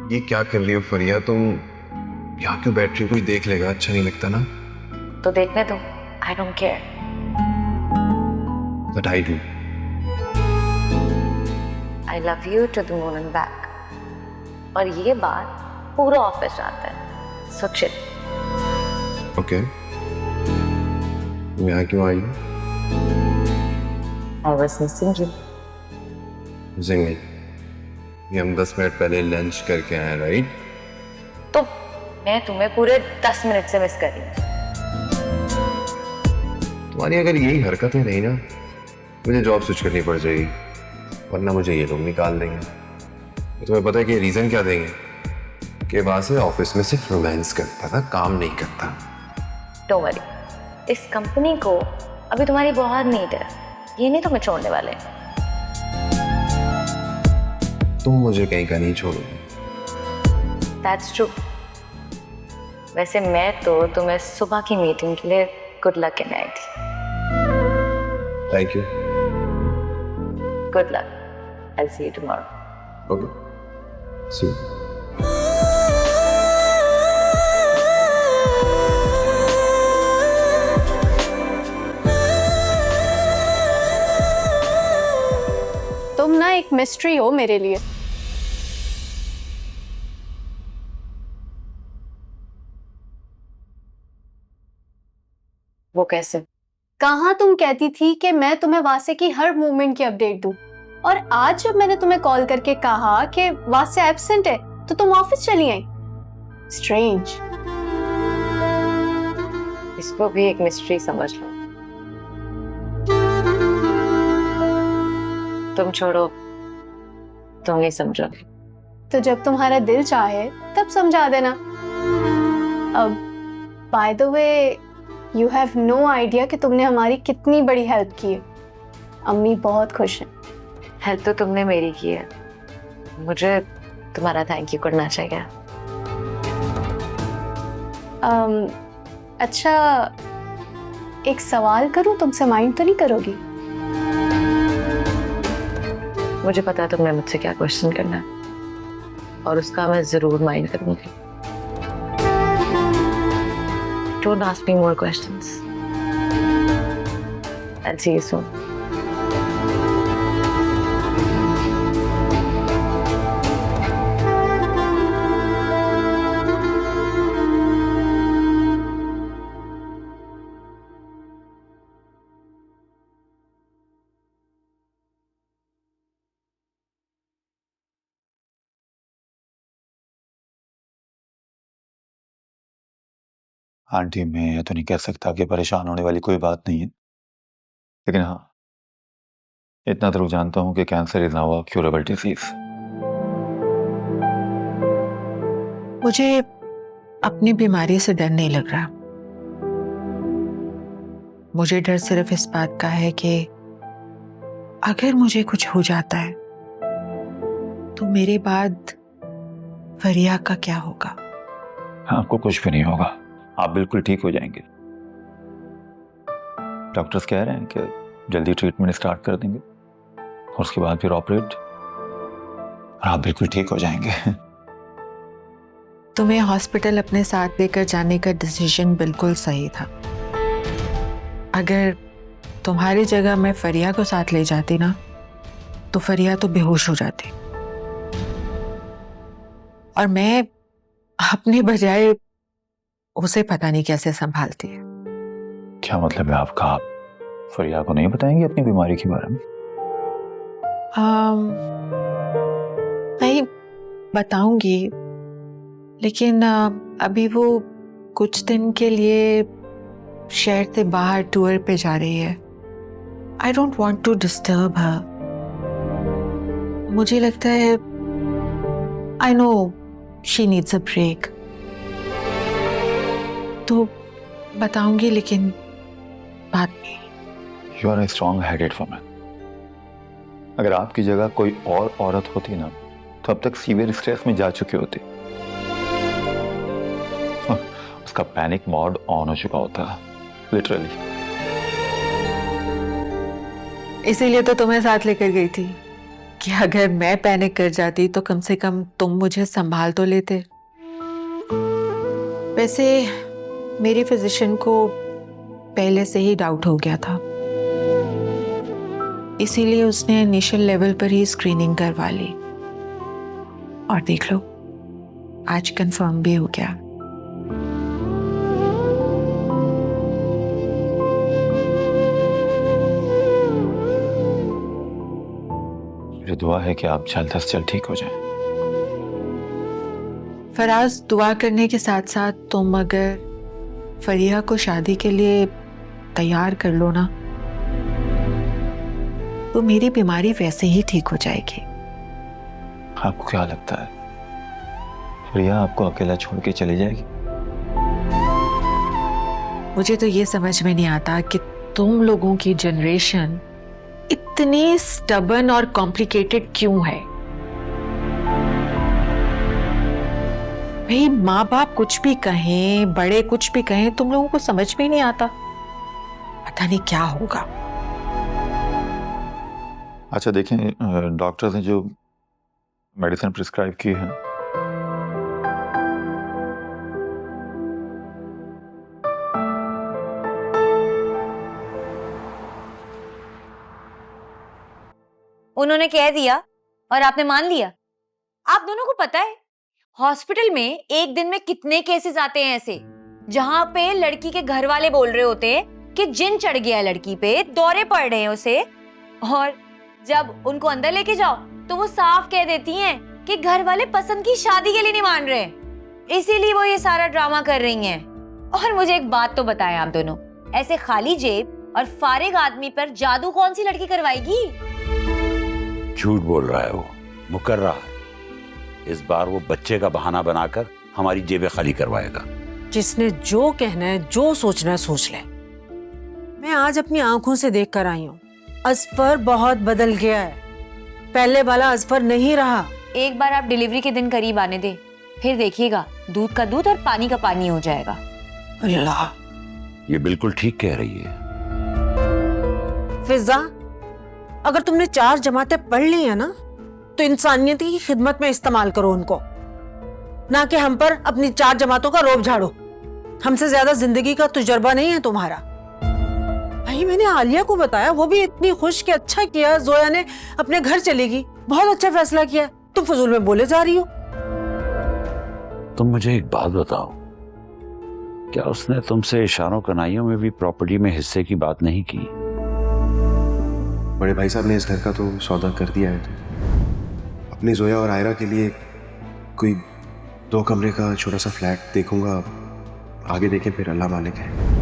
ये क्या कर रही हो फरिया तुम? यहाँ क्यों बैठ रही हो? कोई देख लेगा, अच्छा नहीं लगता ना। तो देखने दो, I don't care. But I do. I love you to the moon and back. और ये बात पूरा ऑफिस जानता है, सो चिल। ओके, तुम यहाँ क्यों आई हो? I was missing you. जिंगे, ये हम 10 मिनट पहले लंच करके आए, राइट? तो मैं तुम्हें पूरे 10 मिनट से मिस कर रही हूँ। तुम्हारी अगर यही हरकतें रही ना, मुझे जॉब स्विच करनी पड़ जाएगी, वरना मुझे ये लोग निकाल देंगे। तुम्हें पता है कि रीजन क्या देंगे? कि वहां से ऑफिस में सिर्फ रोमांस करता था, काम नहीं करता। डोंट वरी, इस कंपनी को अभी तुम्हारी बहुत नीड है, ये नहीं तुम्हें छोड़ने वाले। तुम मुझे कहीं का नहीं छोड़ोगे। That's true. वैसे मैं तो तुम्हें सुबह की मीटिंग के लिए गुड लक कहने आई थी। Thank you. Good luck. I see you tomorrow. Okay, see you. तुम ना एक मिस्ट्री हो मेरे लिए। वो कैसे? कहाँ तुम कहती थी कि मैं तुम्हें वासे की हर मूवमेंट की अपडेट दूं, और आज जब मैंने तुम्हें कॉल करके कहा कि वासे एब्सेंट है तो तुम ऑफिस चली आई। स्ट्रेंज। इसको भी एक मिस्ट्री समझ लो। तुम छोड़ो, तुम नहीं समझोगे। तो जब तुम्हारा दिल चाहे तब समझा देना। अब by the way, you have no idea कि तुमने हमारी कितनी बड़ी हेल्प की है। अम्मी बहुत खुश हैं। हेल्प तो तुमने मेरी की है, मुझे तुम्हारा थैंक यू करना चाहिए। अच्छा, एक सवाल करूं तुमसे, माइंड तो नहीं करोगी? मुझे पता है तुमने मुझसे क्या क्वेश्चन करना है, और उसका मैं जरूर माइंड करूंगी। Don't ask me more questions. I'll see you soon. Aunty, मैं ये तो नहीं कह सकता कि परेशान होने वाली कोई बात नहीं है, लेकिन हाँ, इतना जरूर जानता हूँ कि cancer is now a curable disease. मुझे अपनी बीमारी से डर नहीं लग रहा। मुझे डर सिर्फ इस बात का है कि अगर मुझे कुछ हो जाता है तो मेरे बाद फरिया का क्या होगा? आपको कुछ भी नहीं होगा, आप बिल्कुल ठीक हो जाएंगे। डॉक्टर्स कह रहे हैं कि जल्दी ट्रीटमेंट स्टार्ट कर देंगे और उसके बाद फिर ऑपरेट, और आप बिल्कुल ठीक हो जाएंगे। तुम्हें हॉस्पिटल अपने साथ लेकर जाने का डिसीजन बिल्कुल सही था। अगर तुम्हारी जगह मैं फरिया को साथ ले जाती ना, तो फरिया तो बेहोश हो जाती और मैं अपने बजाय उसे पता नहीं कैसे संभालती है। क्या मतलब है आपका? आप फरिया को नहीं बताएंगे अपनी बीमारी के बारे में? नहीं बताऊंगी, लेकिन अभी वो कुछ दिन के लिए शहर से बाहर टूर पे जा रही है। I don't want to disturb her. मुझे लगता है I know she needs a break, तो बताऊंगी, लेकिन बात नहीं। You are a strong headed woman. अगर आपकी जगह कोई और औरत होती ना तो अब तक सीवियर स्ट्रेस में जा चुकी होती। उसका पैनिक मोड ऑन हो चुका होता, लिटरली। इसीलिए तो तुम्हें साथ लेकर गई थी कि अगर मैं पैनिक कर जाती तो कम से कम तुम मुझे संभाल तो लेते। वैसे मेरी फिजिशियन को पहले से ही डाउट हो गया था, इसीलिए उसने इनिशियल लेवल पर ही स्क्रीनिंग करवा ली, और देख लो आज कंफर्म भी हो गया। मुझे दुआ है कि आप जल्द से जल्द ठीक हो जाएं। फराज, दुआ करने के साथ साथ तुम अगर फरिया को शादी के लिए तैयार कर लो ना, तो मेरी बीमारी वैसे ही ठीक हो जाएगी। आपको क्या लगता है फरिया आपको अकेला छोड़ के चली जाएगी? मुझे तो ये समझ में नहीं आता कि तुम लोगों की जनरेशन इतनी स्टबर्न और कॉम्प्लिकेटेड क्यों है। भाई, माँ बाप कुछ भी कहें, बड़े कुछ भी कहें, तुम लोगों को समझ में नहीं आता। पता नहीं क्या होगा। अच्छा देखें, डॉक्टर ने जो मेडिसिन प्रिस्क्राइब की है, उन्होंने कह दिया और आपने मान लिया। आप दोनों को पता है हॉस्पिटल में एक दिन में कितने केसेस आते हैं ऐसे, जहां पे लड़की के घर वाले बोल रहे होते हैं कि जिन चढ़ गया है लड़की पे, दौरे पड़ रहे हैं उसे, और जब उनको अंदर लेके जाओ तो वो साफ कह देती हैं कि घर वाले पसंद की शादी के लिए नहीं मान रहे, इसीलिए वो ये सारा ड्रामा कर रही हैं। और मुझे एक बात तो बताएं आप दोनों, ऐसे खाली जेब और फारिग आदमी पर जादू कौन सी लड़की करवाएगी? झूठ बोल रहा है वो, मुकर रहा है। इस बार वो बच्चे का बहाना बनाकर हमारी जेबें खाली करवाएगा। जिसने जो कहना है, जो सोचना है सोच ले। मैं आज अपनी आंखों से देख कर आई हूँ, अजफर बहुत बदल गया है, पहले वाला अजफर नहीं रहा। एक बार आप डिलीवरी के दिन करीब आने दे, फिर देखिएगा दूध का दूध और पानी का पानी हो जाएगा। अल्लाह, ये बिल्कुल ठीक कह रही है। फिजा, अगर तुमने 4 जमातें पढ़ ली है ना, तो इंसानियत की खिदमत में इस्तेमाल करो उनको, ना कि हम पर अपनी 4 जमातों का रोब झाड़ो। हमसे ज्यादा जिंदगी का तजुर्बा नहीं है तुम्हारा। भाई, मैंने आलिया को बताया, वो भी इतनी खुश कि अच्छा किया जोया ने अपने घर चलेगी, बहुत अच्छा फैसला किया। तुम फजूल में बोले जा रही हो। तुम मुझे एक बात बताओ, क्या उसने तुमसे इशारों कनाइयों में भी प्रॉपर्टी में हिस्से की बात नहीं की? बड़े भाई साहब ने इस घर का तो सौदा कर दिया है, अपनी जोया और आयरा के लिए कोई 2 कमरे का छोटा सा फ्लैट देखूंगा, आगे देखें फिर अल्लाह मालिक है।